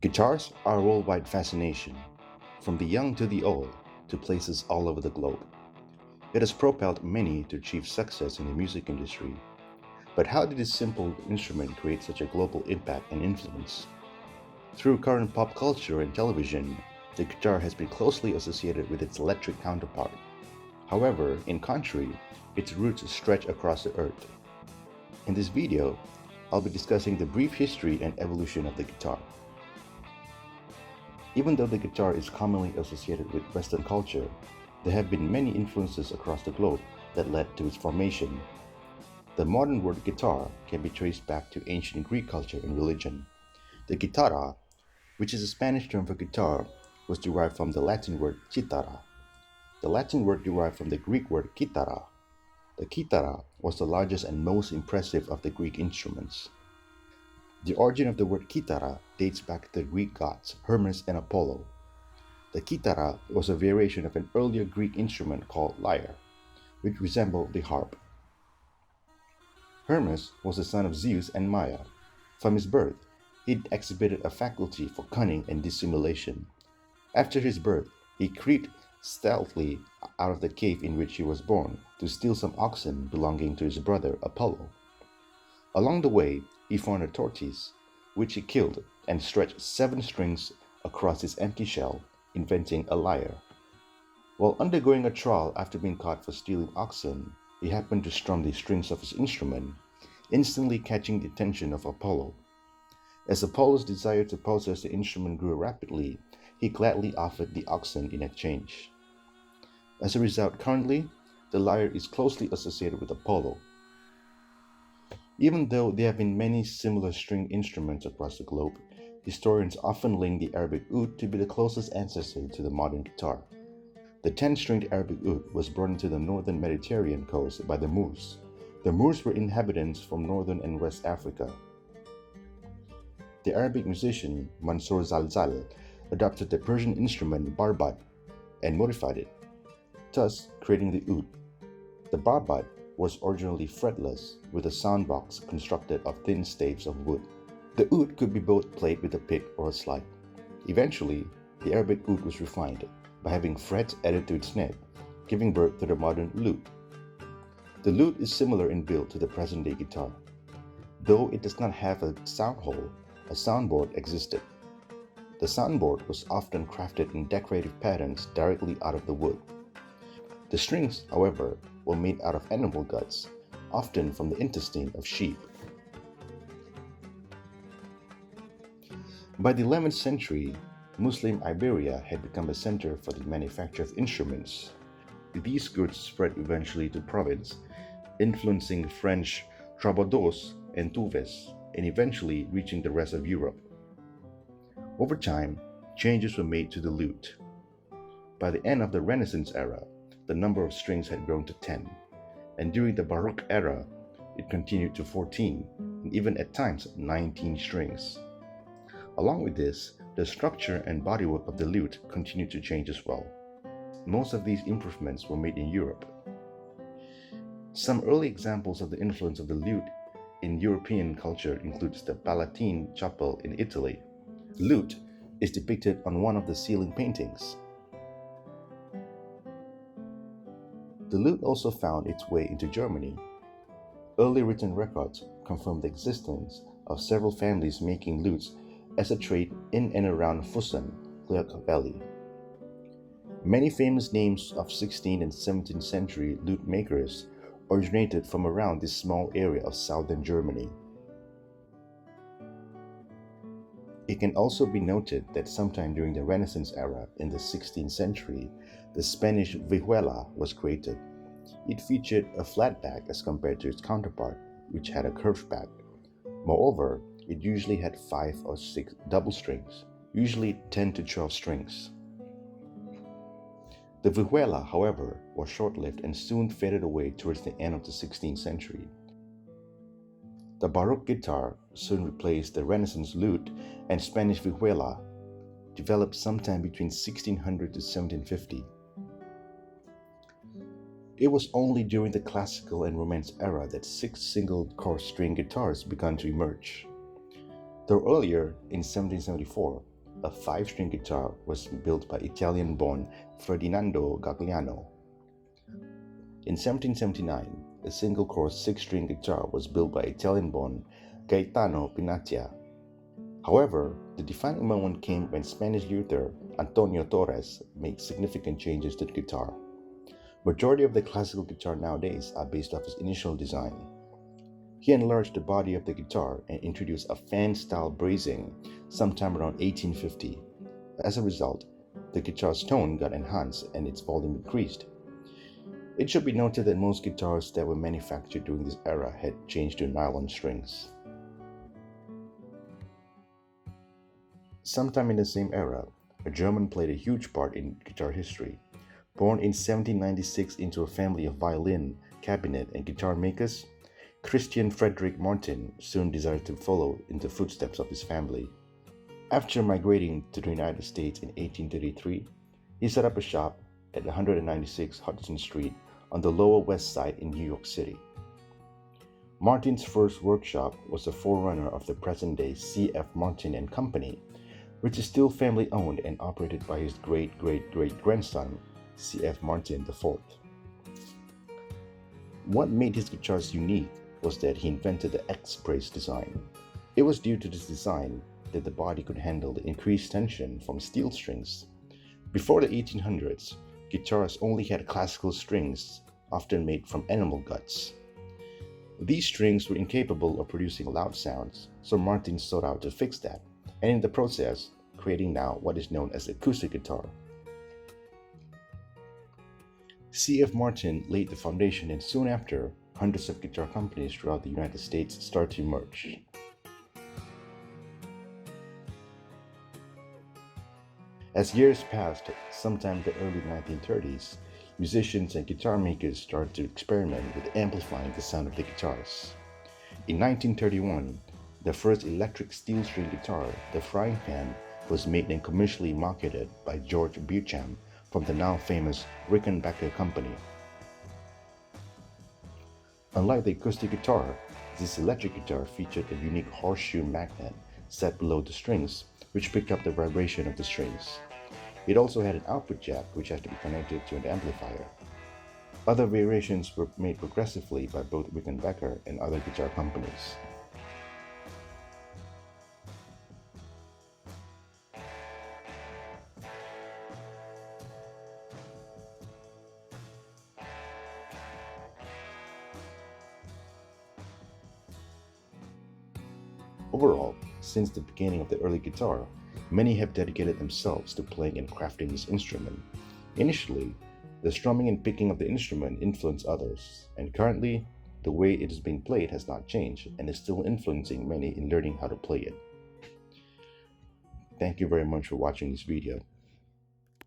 Guitars are a worldwide fascination, from the young to the old, to places all over the globe. It has propelled many to achieve success in the music industry. But how did this simple instrument create such a global impact and influence? Through current pop culture and television, the guitar has been closely associated with its electric counterpart. However, in country, its roots stretch across the earth. In this video, I'll be discussing the brief history and evolution of the guitar. Even though the guitar is commonly associated with Western culture, there have been many influences across the globe that led to its formation. The modern word guitar can be traced back to ancient Greek culture and religion. The guitarra, which is a Spanish term for guitar, was derived from the Latin word cithara. The Latin word derived from the Greek word kithara. The kithara was the largest and most impressive of the Greek instruments. The origin of the word kithara dates back to the Greek gods Hermes and Apollo. The kithara was a variation of an earlier Greek instrument called lyre, which resembled the harp. Hermes was the son of Zeus and Maia. From his birth, he exhibited a faculty for cunning and dissimulation. After his birth, he crept stealthily out of the cave in which he was born to steal some oxen belonging to his brother Apollo. Along the way, he found a tortoise, which he killed and stretched 7 strings across its empty shell, inventing a lyre. While undergoing a trial after being caught for stealing oxen, he happened to strum the strings of his instrument, instantly catching the attention of Apollo. As Apollo's desire to possess the instrument grew rapidly, he gladly offered the oxen in exchange. As a result, currently, the lyre is closely associated with Apollo. Even though there have been many similar string instruments across the globe, historians often link the Arabic oud to be the closest ancestor to the modern guitar. The 10-stringed Arabic oud was brought into the northern Mediterranean coast by the Moors. The Moors were inhabitants from northern and west Africa. The Arabic musician Mansur Zalzal adopted the Persian instrument barbad and modified it, thus creating the oud. The barbad was originally fretless, with a soundbox constructed of thin staves of wood. The oud could be both played with a pick or a slide. Eventually, the Arabic oud was refined by having frets added to its neck, giving birth to the modern lute. The lute is similar in build to the present-day guitar. Though it does not have a sound hole, a soundboard existed. The soundboard was often crafted in decorative patterns directly out of the wood. The strings, however, were made out of animal guts, often from the intestine of sheep. By the 11th century, Muslim Iberia had become a center for the manufacture of instruments. These goods spread eventually to province, influencing French troubadours and tuves, and eventually reaching the rest of Europe. Over time, changes were made to the lute. By the end of the Renaissance era, the number of strings had grown to 10, and during the Baroque era, it continued to 14, and even at times 19 strings. Along with this, the structure and bodywork of the lute continued to change as well. Most of these improvements were made in Europe. Some early examples of the influence of the lute in European culture includes the Palatine Chapel in Italy. The lute is depicted on one of the ceiling paintings. The lute also found its way into Germany. Early written records confirm the existence of several families making lutes as a trade in and around Fussen, Cleark Valley. Many famous names of 16th and 17th century lute makers originated from around this small area of southern Germany. It can also be noted that sometime during the Renaissance era in the 16th century, the Spanish vihuela was created. It featured a flat back as compared to its counterpart, which had a curved back. Moreover, it usually had 5 or 6 double strings, usually 10 to 12 strings. The vihuela, however, was short-lived and soon faded away towards the end of the 16th century. The Baroque guitar soon replaced the Renaissance lute, and Spanish vihuela developed sometime between 1600 to 1750. It was only during the Classical and Romance era that 6 single-core string guitars began to emerge. Though earlier, in 1774, a 5-string guitar was built by Italian-born Ferdinando Gagliano. In 1779, a single-course 6-string guitar was built by Italian-born Gaetano Pinacchia. However, the defining moment came when Spanish luthier Antonio Torres made significant changes to the guitar. Majority of the classical guitar nowadays are based off his initial design. He enlarged the body of the guitar and introduced a fan-style bracing sometime around 1850. As a result, the guitar's tone got enhanced and its volume increased. It should be noted that most guitars that were manufactured during this era had changed to nylon strings. Sometime in the same era, a German played a huge part in guitar history. Born in 1796 into a family of violin, cabinet, and guitar makers, Christian Frederick Martin soon decided to follow in the footsteps of his family. After migrating to the United States in 1833, he set up a shop at 196 Hudson Street on the Lower West Side in New York City. Martin's first workshop was a forerunner of the present-day C.F. Martin & Company, which is still family-owned and operated by his great-great-great-grandson, C.F. Martin IV. What made his guitars unique was that he invented the X-brace design. It was due to this design that the body could handle the increased tension from steel strings. Before the 1800s, guitars only had classical strings, often made from animal guts. These strings were incapable of producing loud sounds, so Martin sought out to fix that, and in the process, creating now what is known as acoustic guitar. C.F. Martin laid the foundation, and soon after, hundreds of guitar companies throughout the United States started to emerge. As years passed, sometime in the early 1930s, musicians and guitar makers started to experiment with amplifying the sound of the guitars. In 1931, the first electric steel string guitar, the Frying Pan, was made and commercially marketed by George Beauchamp from the now famous Rickenbacker Company. Unlike the acoustic guitar, this electric guitar featured a unique horseshoe magnet set below the strings, which picked up the vibration of the strings. It also had an output jack which had to be connected to an amplifier. Other variations were made progressively by both Rickenbacker and other guitar companies. Overall, since the beginning of the early guitar, many have dedicated themselves to playing and crafting this instrument. Initially, the strumming and picking of the instrument influenced others, and currently, the way it is being played has not changed and is still influencing many in learning how to play it. Thank you very much for watching this video.